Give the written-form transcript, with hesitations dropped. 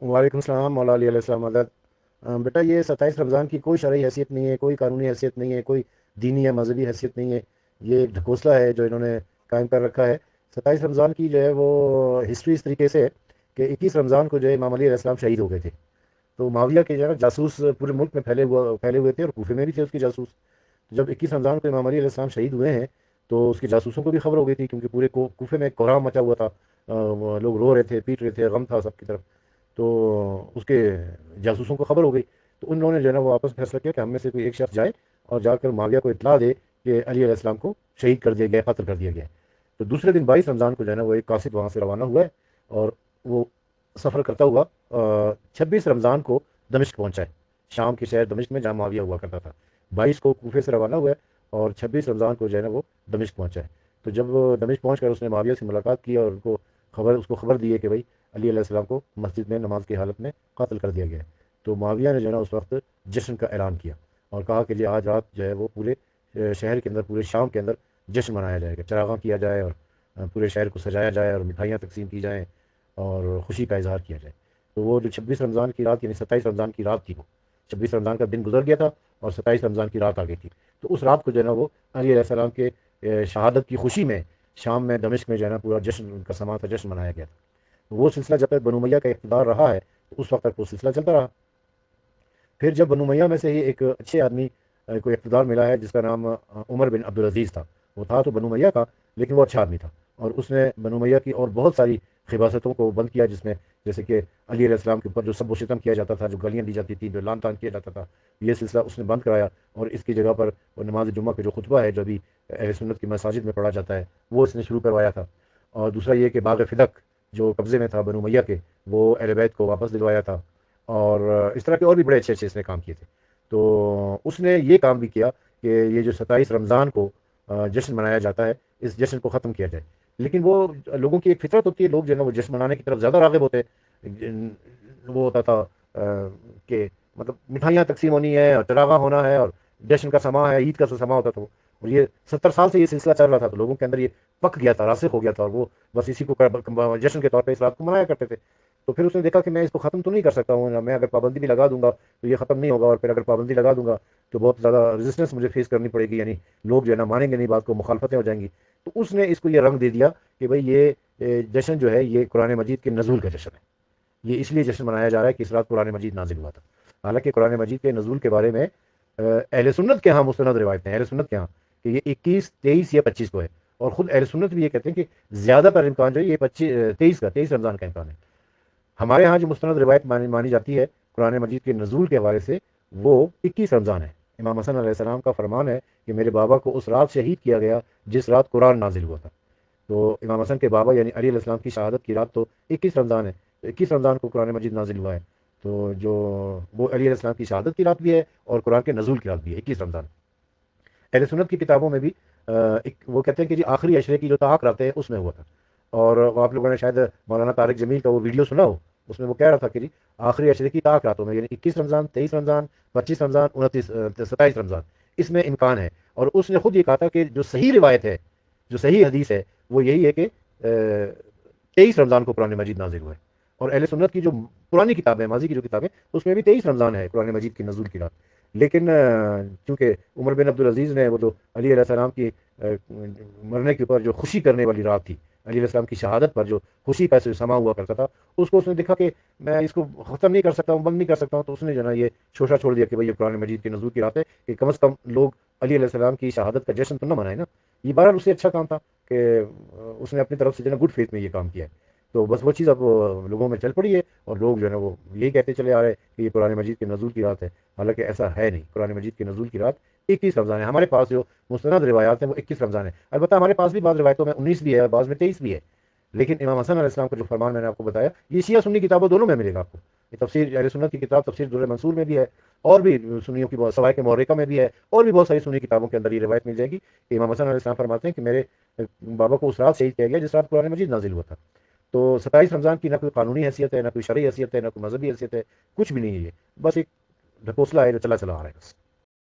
وعلیکم السلام مولا علیہ السلام حضرت۔ بیٹا یہ 27 رمضان کی کوئی شرعی حیثیت نہیں ہے، کوئی قانونی حیثیت نہیں ہے، کوئی دینی یا مذہبی حیثیت نہیں ہے۔ یہ ایک ڈھکوسلا ہے جو انہوں نے قائم کر رکھا ہے۔ 27 رمضان کی جو ہے وہ ہسٹری اس طریقے سے ہے کہ 21 رمضان کو جو ہے امام علی علیہ السلام شہید ہو گئے تھے۔ تو معاویہ کے جو ہے نا جاسوس پورے ملک میں پھیلے ہوئے تھے، اور کوفے میں بھی تھے اس کے جاسوس۔ تو جب 21 رمضان کو امام علی علیہ السلام شہید ہوئے ہیں تو اس کے جاسوسوں کو بھی خبر ہو گئی تھی، کیونکہ پورے کوفے میں ایک کوہرام مچا ہوا تھا۔ وہ لوگ رو رہے تھے، پیٹ رہے تھے، غم تھا سب کی طرف۔ تو اس کے جاسوسوں کو خبر ہو گئی، تو ان لوگوں نے جو ہے نا وہ آپس میں فیصلہ کیا کہ ہم میں سے کوئی ایک شخص جائے اور جا کر معاویہ کو اطلاع دے کہ علی علیہ السلام کو شہید کر دیا گیا ہے، قتل کر دیا گیا ہے۔ تو دوسرے دن 22 رمضان کو جو ہے نا وہ ایک قاصد وہاں سے روانہ ہوا ہے، اور وہ سفر کرتا ہوا 26 رمضان کو دمشق پہنچا ہے، شام کے شہر دمشق میں جہاں معاویہ ہوا کرتا تھا۔ 22 کو کوفے سے روانہ ہوا ہے، اور 26 رمضان کو جو ہے نا وہ دمشق پہنچا ہے۔ تو جب وہ دمشق پہنچ کر اس نے معاویہ سے ملاقات کی اور اس کو خبر دی ہے کہ بھائی علی علیہ السلام کو مسجد میں نماز کی حالت میں قتل کر دیا گیا ہے، تو معاویہ نے جو ہے نا اس وقت جشن کا اعلان کیا، اور کہا کہ جی آج رات جو ہے وہ پورے شہر کے اندر، پورے شام کے اندر جشن منایا جائے گا، چراغاں کیا جائے، اور پورے شہر کو سجایا جائے، اور مٹھائیاں تقسیم کی جائیں، اور خوشی کا اظہار کیا جائے۔ تو وہ جو 26 رمضان کی رات، یعنی 27 رمضان کی رات تھی، وہ 26 رمضان کا دن گزر گیا تھا اور 27 رمضان کی رات آ گئی تھی۔ تو اس رات کو جو ہے نا وہ علی علیہ السلام کے شہادت کی خوشی میں شام میں دمشق میں جو ہے نا پورا جشن ان کا سما تھا، جشن منایا گیا تھا۔ وہ سلسلہ جب تک بنو امیہ کا اقتدار رہا ہے تو اس وقت تک وہ سلسلہ چلتا رہا۔ پھر جب بنو امیہ میں سے ہی ایک اچھے آدمی کو اقتدار ملا ہے، جس کا نام عمر بن عبدالعزیز تھا۔ وہ تھا تو بنو امیہ کا، لیکن وہ اچھا آدمی تھا، اور اس نے بنو امیہ کی اور بہت ساری خباثتوں کو بند کیا، جس میں جیسے کہ علی علیہ السلام کے اوپر جو سب و شتم کیا جاتا تھا، جو گالیاں دی جاتی تھی، جو لعن طعن کیا جاتا تھا، یہ سلسلہ اس نے بند کرایا، اور اس کی جگہ پر وہ نماز جمعہ کا جو خطبہ ہے جو ابھی اہل سنت کی مساجد میں پڑھا جاتا ہے، وہ اس نے شروع کروایا تھا۔ اور دوسرا یہ کہ باغ فدق جو قبضے میں تھا بنو امیہ کے، وہ اہل بیت کو واپس دلوایا تھا، اور اس طرح کے اور بھی بڑے اچھے اچھے اس نے کام کیے تھے۔ تو اس نے یہ کام بھی کیا کہ یہ جو 27 رمضان کو جشن منایا جاتا ہے، اس جشن کو ختم کیا جائے۔ لیکن وہ لوگوں کی ایک فطرت ہوتی ہے، لوگ جو ہے نا وہ جشن منانے کی طرف زیادہ راغب ہوتے ہیں۔ وہ ہوتا تھا کہ مطلب مٹھائیاں تقسیم ہونی ہے، اور چراغاں ہونا ہے، اور جشن کا سما ہے، عید کا سما ہوتا تھا وہ۔ اور یہ 70 سال سے یہ سلسلہ چل رہا تھا، تو لوگوں کے اندر یہ پک گیا تھا، راسخ ہو گیا تھا، اور وہ بس اسی کو جشن کے طور پہ اس رات کو منایا کرتے تھے۔ تو پھر اس نے دیکھا کہ میں اس کو ختم تو نہیں کر سکتا ہوں، میں اگر پابندی بھی لگا دوں گا تو یہ ختم نہیں ہوگا، اور پھر اگر پابندی لگا دوں گا تو بہت زیادہ ریزسٹنس مجھے فیس کرنی پڑے گی، یعنی لوگ جو ہے نا مانیں گے نہیں بات کو، مخالفتیں ہو جائیں گی۔ تو اس نے اس کو یہ رنگ دے دیا کہ بھئی یہ جشن جو ہے یہ قرآن مجید کے نزول کا جشن ہے۔ یہ اس لیے جشن منایا جا رہا ہے کہ اس رات قرآن مجید نازل ہوا تھا۔ حالانکہ قرآن مجید کے نزول کے بارے میں اہل سنت کے ہاں مستند روایتیں ہیں، اہل سنت کے ہاں، کہ یہ 21، 23 یا 25 کو ہے، اور خود اہل سنت بھی یہ کہتے ہیں کہ زیادہ تر امکان جو ہے یہ 23 رمضان کا امکان ہے۔ ہمارے ہاں جو مستند روایت مانی جاتی ہے قرآن مجید کے نزول کے حوالے سے، وہ 21 رمضان ہے۔ امام حسن علیہ السلام کا فرمان ہے کہ میرے بابا کو اس رات شہید کیا گیا جس رات قرآن نازل ہوا تھا۔ تو امام حسن کے بابا یعنی علی علیہ السلام کی شہادت کی رات تو 21 رمضان ہے، تو 21 رمضان کو قرآن مجید نازل ہوا ہے۔ تو جو وہ علی علیہ السلام کی شہادت کی رات بھی ہے، اور قرآن کے نزول کی رات بھی ہے 21 رمضان۔ اہل سنت کی کتابوں میں بھی وہ کہتے ہیں کہ جی آخری عشرے کی جو طاق رات ہے اس میں ہوا تھا۔ اور آپ لوگوں نے شاید مولانا طارق جمیل کا وہ ویڈیو سنا ہو، اس میں وہ کہہ رہا تھا کہ جی آخری عشرے کی طاق راتوں میں، یعنی 21 رمضان، 23 رمضان، 25 رمضان، 27 رمضان، اس میں امکان ہے۔ اور اس نے خود یہ کہا تھا کہ جو صحیح روایت ہے، جو صحیح حدیث ہے، وہ یہی ہے کہ 23 رمضان کو قرآن مجید نازل ہوا ہے۔ اور اہل سنت کی جو پرانی کتابیں، ماضی کی جو کتابیں، اس میں بھی 23 رمضان ہے قرآن مجید کی نزول کی رات۔ لیکن چونکہ عمر بن عبدالعزیز نے وہ تو علی علیہ السلام کی مرنے کے اوپر جو خوشی کرنے والی رات تھی، علی علیہ السلام کی شہادت پر جو خوشی کا سما ہوا کرتا تھا، اس کو اس نے دیکھا کہ میں اس کو ختم نہیں کر سکتا ہوں، بند نہیں کر سکتا ہوں، تو اس نے جو ہے نا یہ شوشہ چھوڑ دیا کہ بھئی یہ قرآن مجید کی نزول کی رات ہے، کہ کم از کم لوگ علی علیہ السلام کی شہادت کا جشن تو نہ منائے نا۔ یہ بہرحال اس سے اچھا کام تھا کہ اس نے اپنی طرف سے جو ہے نا گڈ فیتھ میں یہ کام کیا ہے۔ تو بس وہ چیز اب لوگوں میں چل پڑی ہے، اور لوگ جو ہے نا وہ یہی کہتے چلے آ رہے ہیں کہ یہ قرآن مجید کے نزول کی رات ہے، حالانکہ ایسا ہے نہیں۔ قرآن مجید کے نزول کی رات 21 رمضان ہے۔ ہمارے پاس جو مستند روایات ہیں وہ 21 رمضان ہے، البتہ ہمارے پاس بھی بعض روایتوں میں 19 بھی ہے، بعض میں 23 بھی ہے۔ لیکن امام حسن علیہ السلام کا جو فرمان میں نے آپ کو بتایا، یہ شیعہ سنی کتابوں دونوں میں ملے گا آپ کو۔ یہ تفسیر اہل سنت کی کتاب تفسیر در منصور میں بھی ہے، اور بھی سنیوں کی سوائے مورکہ میں بھی ہے، اور بھی بہت ساری سنی کتابوں کے اندر یہ روایت مل جائے گی کہ امام حسن علیہ السلام فرماتے ہیں کہ میرے بابا کو اس رات شہید کیا گیا جس رات قرآن مجید نازل ہوا تھا۔ تو 27 رمضان کی نہ کوئی قانونی حیثیت ہے، نہ کوئی شرعی حیثیت ہے، نہ کوئی مذہبی حیثیت ہے، کچھ بھی نہیں ہے، یہ بس ایک ڈھکوسلا ہے جو چلا چلا آ رہا ہے بس۔